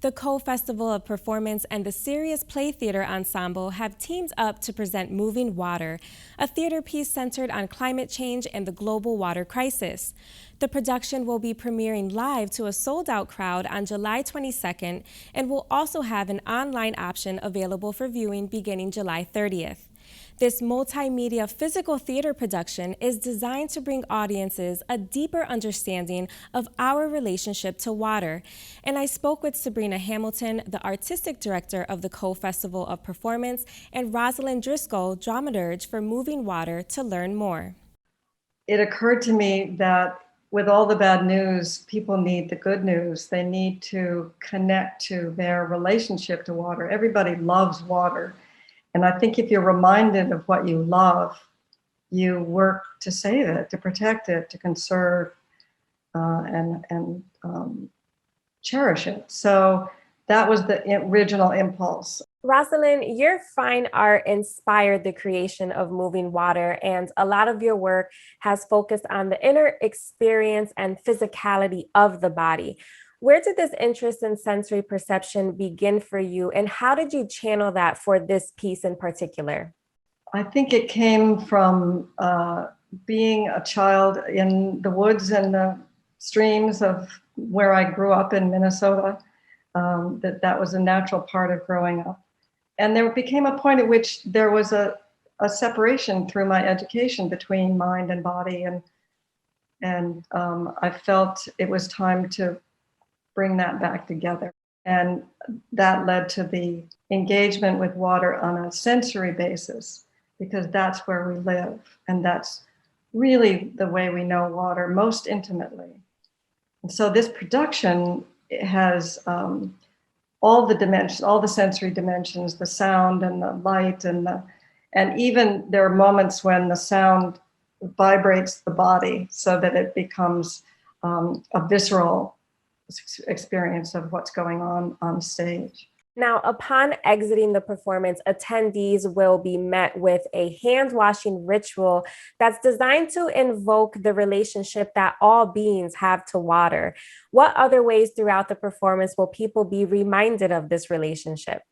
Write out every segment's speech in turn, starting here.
The Co-Festival of Performance and the Sirius Play Theater Ensemble have teamed up to present Moving Water, a theater piece centered on climate change and the global water crisis. The production will be premiering live to a sold-out crowd on July 22nd and will also have an online option available for viewing beginning July 30th. This multimedia physical theater production is designed to bring audiences a deeper understanding of our relationship to water. And I spoke with Sabrina Hamilton, the artistic director of the Co-Festival of Performance, and Rosalind Driscoll, dramaturge for Moving Water, to learn more. It occurred to me that with all the bad news, people need the good news. They need to connect to their relationship to water. Everybody loves water. And I think if you're reminded of what you love, you work to save it, to protect it, to conserve, and cherish it. So that was the original impulse. Rosalind, your fine art inspired the creation of Moving Water, and a lot of your work has focused on the inner experience and physicality of the body. Where did this interest in sensory perception begin for you, and how did you channel that for this piece in particular? I think it came from being a child in the woods and the streams of where I grew up in Minnesota. That was a natural part of growing up. And there became a point at which there was a separation through my education between mind and body. And I felt it was time to bring that back together. And that led to the engagement with water on a sensory basis, because that's where we live. And that's really the way we know water most intimately. And so this production has all the dimensions, all the sensory dimensions, the sound and the light, and even there are moments when the sound vibrates the body so that it becomes a visceral experience of what's going on stage. Now, upon exiting the performance, attendees will be met with a hand-washing ritual that's designed to invoke the relationship that all beings have to water. What other ways throughout the performance will people be reminded of this relationship?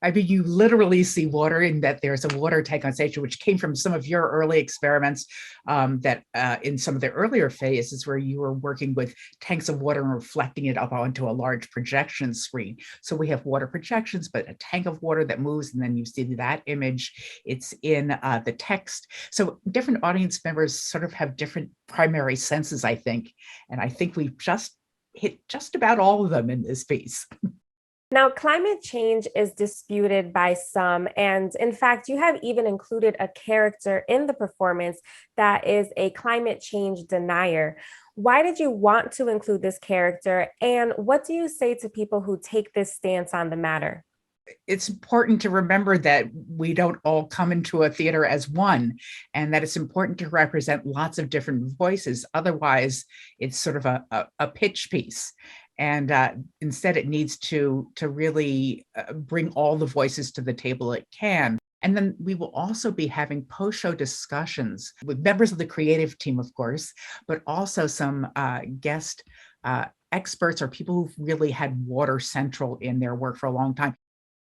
I mean, you literally see water in that there's a water tank on stage, which came from some of your early experiments that in some of the earlier phases where you were working with tanks of water and reflecting it up onto a large projection screen. So we have water projections, but a tank of water that moves, and then you see that image. It's in the text. So different audience members sort of have different primary senses, I think. And I think we've just hit just about all of them in this piece. Now, climate change is disputed by some, and in fact, you have even included a character in the performance that is a climate change denier. Why did you want to include this character, and what do you say to people who take this stance on the matter? It's important to remember that we don't all come into a theater as one, and that it's important to represent lots of different voices. Otherwise, it's sort of a pitch piece. And instead, it needs to really bring all the voices to the table it can. And then we will also be having post-show discussions with members of the creative team, of course, but also some guest experts or people who've really had water central in their work for a long time.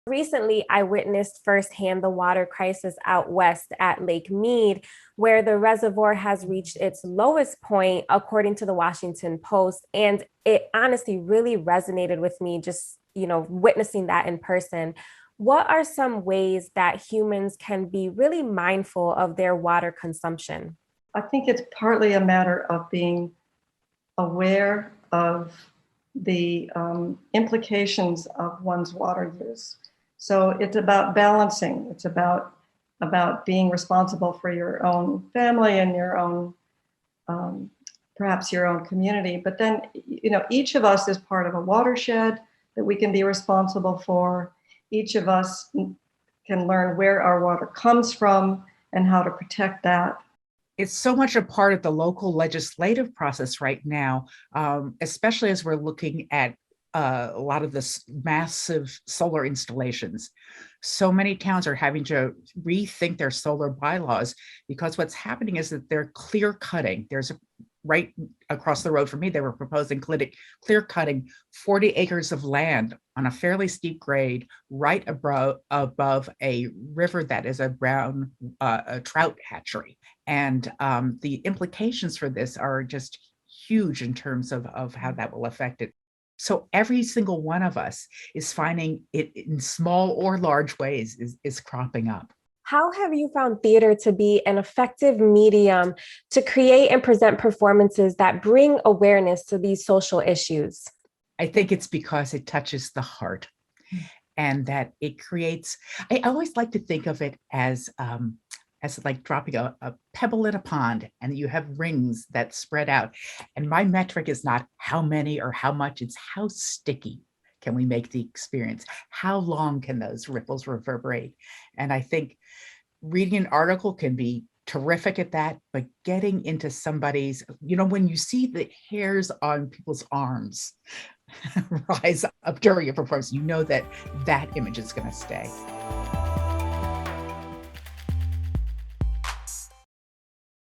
Recently, I witnessed firsthand the water crisis out west at Lake Mead, where the reservoir has reached its lowest point, according to the Washington Post. And it honestly really resonated with me just, witnessing that in person. What are some ways that humans can be really mindful of their water consumption? I think it's partly a matter of being aware of the implications of one's water use. So it's about balancing. It's about being responsible for your own family and your own, perhaps your own community. But then, each of us is part of a watershed that we can be responsible for. Each of us can learn where our water comes from and how to protect that. It's so much a part of the local legislative process right now, especially as we're looking at a lot of this massive solar installations. So many towns are having to rethink their solar bylaws because what's happening is that they're clear cutting. There's right across the road from me, they were proposing clear cutting 40 acres of land on a fairly steep grade right above a river that is a brown a trout hatchery. And the implications for this are just huge in terms of how that will affect it. So every single one of us is finding it in small or large ways is cropping up. How have you found theater to be an effective medium to create and present performances that bring awareness to these social issues? I think it's because it touches the heart and that it creates, I always like to think of it as like dropping a pebble in a pond and you have rings that spread out. And my metric is not how many or how much, it's how sticky can we make the experience? How long can those ripples reverberate? And I think reading an article can be terrific at that, but getting into somebody's, when you see the hairs on people's arms rise up during a performance, that image is going to stay.